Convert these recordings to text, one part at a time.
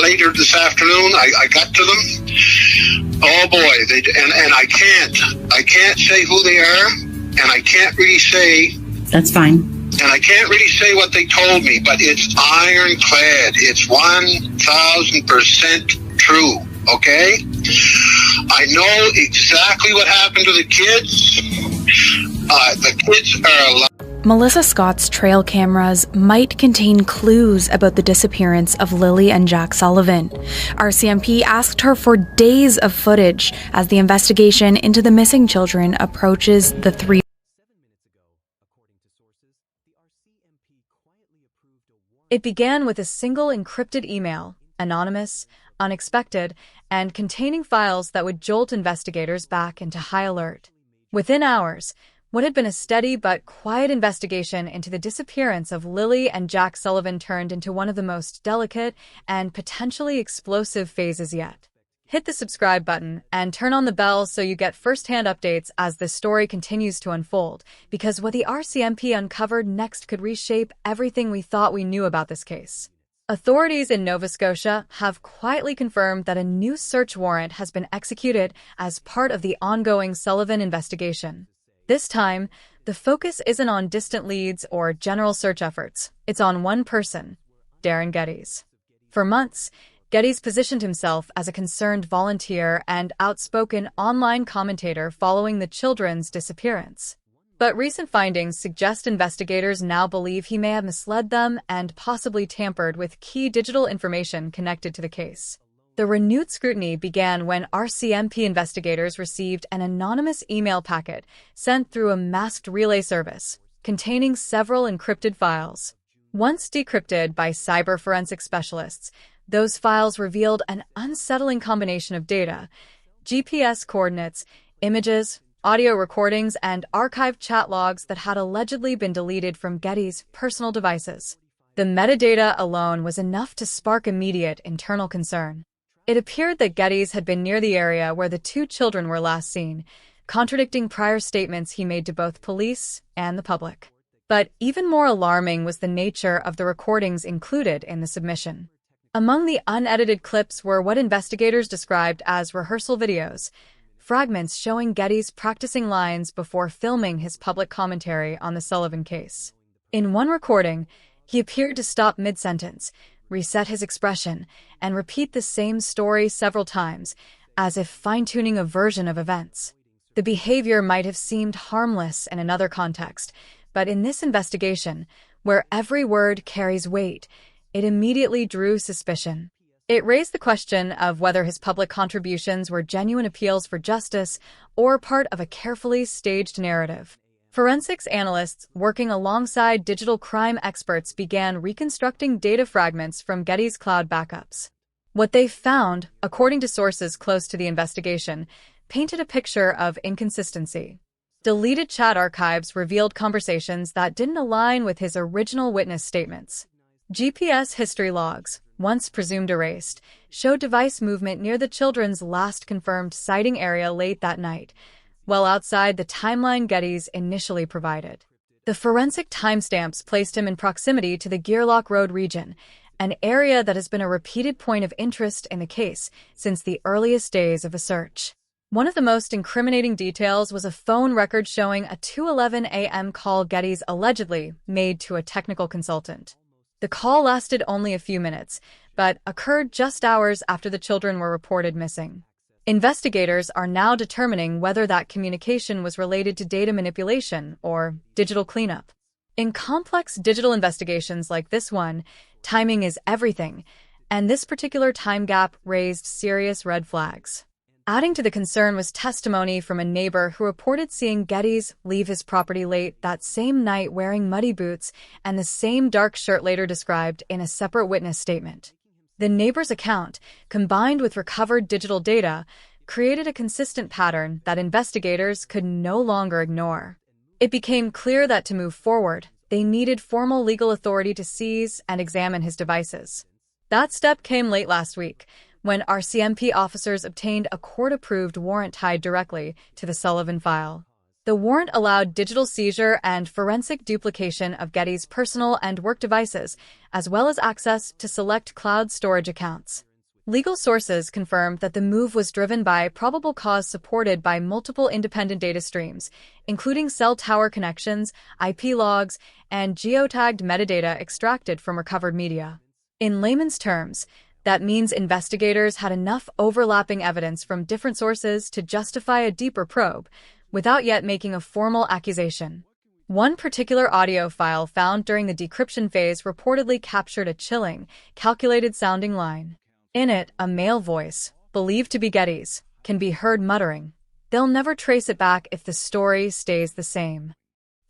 later this afternoon. I got to them. Oh boy, and I can't say who they are, and I can't really say. That's fine. And I can't really say what they told me, but it's ironclad. It's 1,000% true. Okay? I know exactly what happened to the kids. The kids are alive. Melissa Scott's trail cameras might contain clues about the disappearance of Lily and Jack Sullivan. RCMP asked her for days of footage as the investigation into the missing children approaches the 3. It began with a single encrypted email, anonymous, unexpected, and containing files that would jolt investigators back into high alert. Within hours, what had been a steady but quiet investigation into the disappearance of Lily and Jack Sullivan turned into one of the most delicate and potentially explosive phases yet. Hit the subscribe button and turn on the bell so you get first-hand updates as this story continues to unfold, because what the RCMP uncovered next could reshape everything we thought we knew about this case. Authorities in Nova Scotia have quietly confirmed that a new search warrant has been executed as part of the ongoing Sullivan investigation. This time, the focus isn't on distant leads or general search efforts. It's on one person, Darren Gettys. For months, Gettys positioned himself as a concerned volunteer and outspoken online commentator following the children's disappearance. But recent findings suggest investigators now believe he may have misled them and possibly tampered with key digital information connected to the case. The renewed scrutiny began when RCMP investigators received an anonymous email packet sent through a masked relay service, containing several encrypted files. Once decrypted by cyber forensic specialists, those files revealed an unsettling combination of data: GPS coordinates, images, audio recordings, and archived chat logs that had allegedly been deleted from Gettys' personal devices. The metadata alone was enough to spark immediate internal concern. It appeared that Gettys had been near the area where the two children were last seen, contradicting prior statements he made to both police and the public. But even more alarming was the nature of the recordings included in the submission. Among the unedited clips were what investigators described as rehearsal videos, fragments showing Gettys practicing lines before filming his public commentary on the Sullivan case. In one recording, he appeared to stop mid-sentence, reset his expression, and repeat the same story several times, as if fine-tuning a version of events. The behavior might have seemed harmless in another context, but in this investigation, where every word carries weight, it immediately drew suspicion. It raised the question of whether his public contributions were genuine appeals for justice or part of a carefully staged narrative. Forensics analysts working alongside digital crime experts began reconstructing data fragments from Gettys' cloud backups. What they found, according to sources close to the investigation, painted a picture of inconsistency. Deleted chat archives revealed conversations that didn't align with his original witness statements. GPS history logs, once presumed erased, showed device movement near the children's last confirmed sighting area late that night, well outside the timeline Gettys initially provided. The forensic timestamps placed him in proximity to the Gearlock Road region, an area that has been a repeated point of interest in the case since the earliest days of the search. One of the most incriminating details was a phone record showing a 2:11 a.m. call Gettys allegedly made to a technical consultant. The call lasted only a few minutes, but occurred just hours after the children were reported missing. Investigators are now determining whether that communication was related to data manipulation or digital cleanup. In complex digital investigations like this one, timing is everything, and this particular time gap raised serious red flags. Adding to the concern was testimony from a neighbor who reported seeing Gettys leave his property late that same night wearing muddy boots and the same dark shirt later described in a separate witness statement. The neighbor's account, combined with recovered digital data, created a consistent pattern that investigators could no longer ignore. It became clear that to move forward, they needed formal legal authority to seize and examine his devices. That step came late last week, when RCMP officers obtained a court-approved warrant tied directly to the Sullivan file. The warrant allowed digital seizure and forensic duplication of Geddes' personal and work devices, as well as access to select cloud storage accounts. Legal sources confirmed that the move was driven by probable cause supported by multiple independent data streams, including cell tower connections, IP logs, and geotagged metadata extracted from recovered media. In layman's terms, that means investigators had enough overlapping evidence from different sources to justify a deeper probe, without yet making a formal accusation. One particular audio file found during the decryption phase reportedly captured a chilling, calculated-sounding line. In it, a male voice, believed to be Gettys, can be heard muttering, "They'll never trace it back if the story stays the same."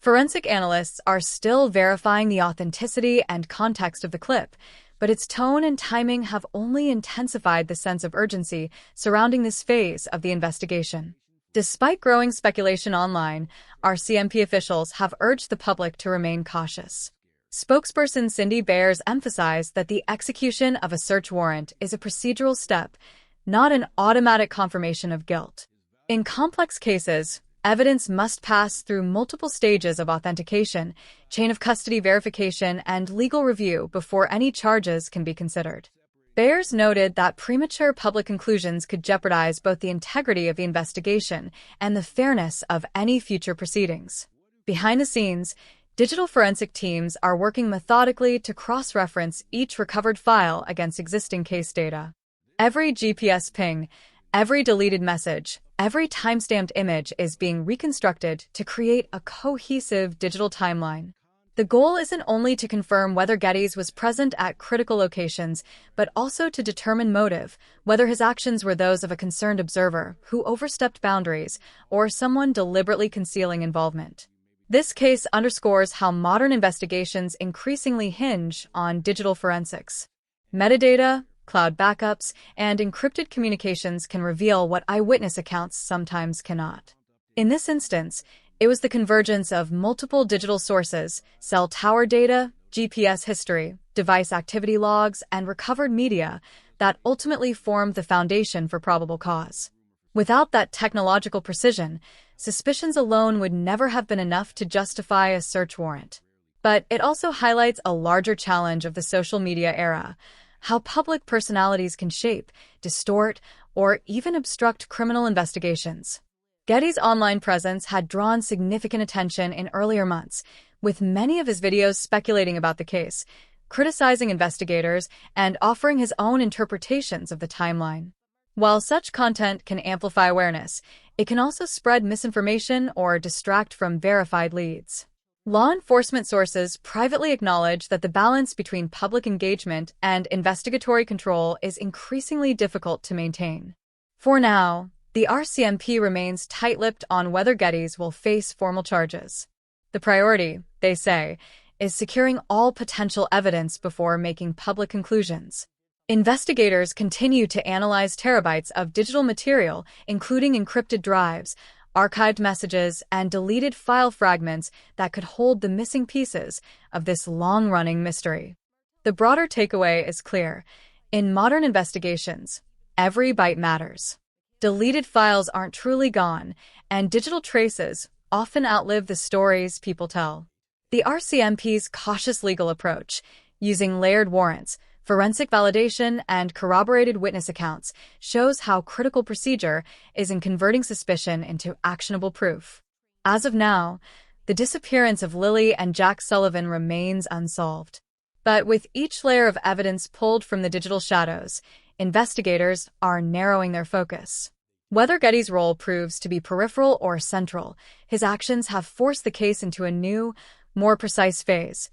Forensic analysts are still verifying the authenticity and context of the clip, but its tone and timing have only intensified the sense of urgency surrounding this phase of the investigation. Despite growing speculation online, RCMP officials have urged the public to remain cautious. Spokesperson Cindy Bayers emphasized that the execution of a search warrant is a procedural step, not an automatic confirmation of guilt. In complex cases, evidence must pass through multiple stages of authentication, chain of custody verification, and legal review before any charges can be considered. Bayers noted that premature public conclusions could jeopardize both the integrity of the investigation and the fairness of any future proceedings. Behind the scenes, digital forensic teams are working methodically to cross-reference each recovered file against existing case data. Every GPS ping, every deleted message, every timestamped image is being reconstructed to create a cohesive digital timeline. The goal isn't only to confirm whether Gettys was present at critical locations, but also to determine motive, whether his actions were those of a concerned observer who overstepped boundaries or someone deliberately concealing involvement. This case underscores how modern investigations increasingly hinge on digital forensics. Metadata, cloud backups, and encrypted communications can reveal what eyewitness accounts sometimes cannot. In this instance, it was the convergence of multiple digital sources, cell tower data, GPS history, device activity logs, and recovered media that ultimately formed the foundation for probable cause. Without that technological precision, suspicions alone would never have been enough to justify a search warrant. But it also highlights a larger challenge of the social media era: how public personalities can shape, distort, or even obstruct criminal investigations. Gettys' online presence had drawn significant attention in earlier months, with many of his videos speculating about the case, criticizing investigators, and offering his own interpretations of the timeline. While such content can amplify awareness, it can also spread misinformation or distract from verified leads. Law enforcement sources privately acknowledge that the balance between public engagement and investigatory control is increasingly difficult to maintain. For now, the RCMP remains tight-lipped on whether Gettys will face formal charges. The priority, they say, is securing all potential evidence before making public conclusions. Investigators continue to analyze terabytes of digital material, including encrypted drives, archived messages, and deleted file fragments that could hold the missing pieces of this long-running mystery. The broader takeaway is clear. In modern investigations, every byte matters. Deleted files aren't truly gone, and digital traces often outlive the stories people tell. The RCMP's cautious legal approach, using layered warrants, forensic validation, and corroborated witness accounts, shows how critical procedure is in converting suspicion into actionable proof. As of now, the disappearance of Lily and Jack Sullivan remains unsolved. But with each layer of evidence pulled from the digital shadows, investigators are narrowing their focus. Whether Gettys' role proves to be peripheral or central, his actions have forced the case into a new, more precise phase,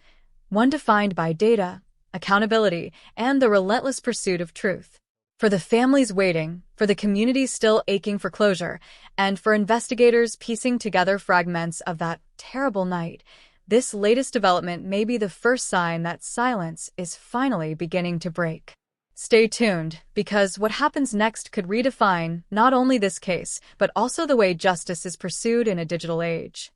one defined by data, accountability, and the relentless pursuit of truth. For the families waiting, for the communities still aching for closure, and for investigators piecing together fragments of that terrible night, this latest development may be the first sign that silence is finally beginning to break. Stay tuned, because what happens next could redefine not only this case, but also the way justice is pursued in a digital age.